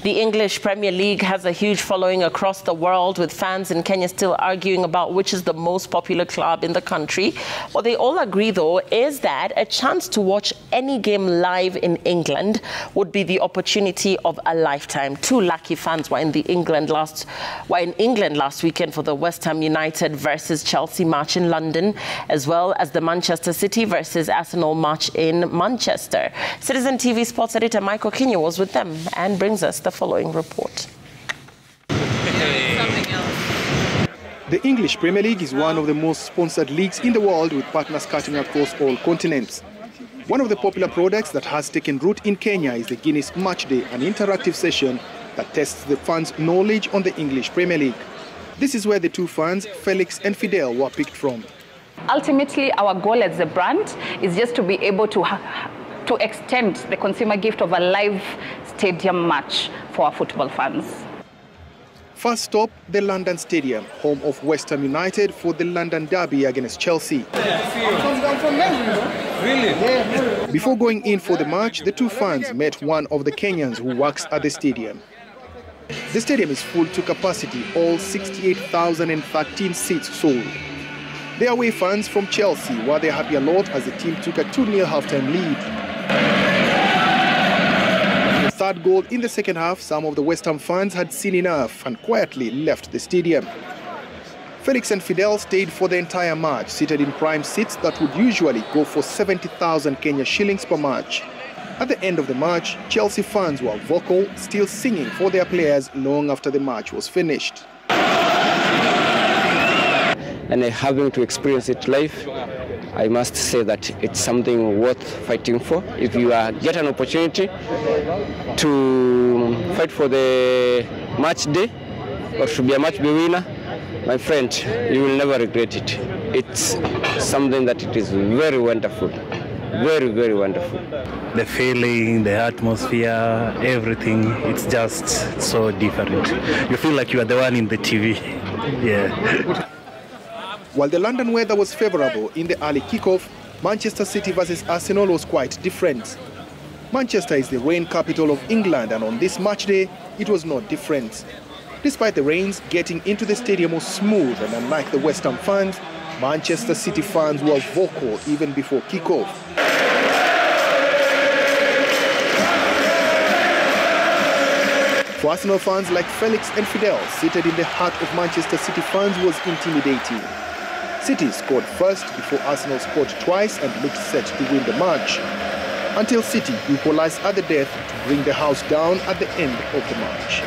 The English Premier League has a huge following across the world, with fans in Kenya still arguing about which is the most popular club in the country. What they all agree, though, is that a chance to watch any game live in England would be the opportunity of a lifetime. Two lucky fans were in England last weekend for the West Ham United versus Chelsea match in London, as well as the Manchester City versus Arsenal match in Manchester. Citizen TV sports editor Michael Kinyo was with them and brings us the following report. The English Premier League is one of the most sponsored leagues in the world, with partners cutting across all continents. One of the popular products that has taken root in Kenya is the Guinness Matchday, an interactive session that tests the fans' knowledge on the English Premier League. This is where the two fans, Felix and Fidel, were picked from. Ultimately, our goal as a brand is just to be able to extend the consumer gift of a live stadium match for our football fans. First stop, the London Stadium, home of West Ham United for the London Derby against Chelsea. Really? Before going in for the match, the two fans met one of the Kenyans who works at the stadium. The stadium is full to capacity, all 68,013 seats sold. The away fans from Chelsea were their happy a lot as the team took a 2-0 halftime lead. The third goal in the second half, some of the West Ham fans had seen enough and quietly left the stadium. Felix and Fidel stayed for the entire match, seated in prime seats that would usually go for 70,000 Kenya shillings per match. At the end of the match, Chelsea fans were vocal, still singing for their players long after the match was finished. And having to experience it live, I must say that it's something worth fighting for. If you get an opportunity to fight for the match day or to be a match day winner, my friend, you will never regret it. It's something that it is very wonderful. Very, very wonderful. The feeling, the atmosphere, everything, it's just so different. You feel like you are the one in the TV. Yeah. While the London weather was favourable in the early kickoff, Manchester City versus Arsenal was quite different. Manchester is the rain capital of England, and on this match day, it was not different. Despite the rains, getting into the stadium was smooth, and unlike the West Ham fans, Manchester City fans were vocal even before kickoff. For Arsenal fans like Felix and Fidel, seated in the heart of Manchester City fans was intimidating. City scored first before Arsenal scored twice and looked set to win the match, until City equalized at the death to bring the house down at the end of the match.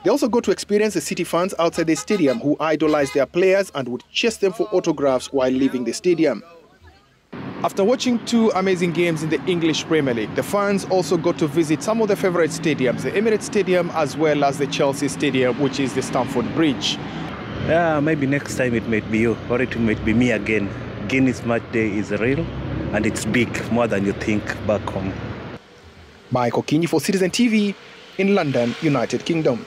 They also got to experience the City fans outside the stadium who idolized their players and would chase them for autographs while leaving the stadium. After watching two amazing games in the English Premier League, the fans also got to visit some of their favorite stadiums, the Emirates Stadium as well as the Chelsea Stadium, which is the Stamford Bridge. Yeah, maybe next time it might be you, or it might be me again. Guinness Match Day is real, and it's big, more than you think back home. Michael Kinyo for Citizen TV in London, United Kingdom.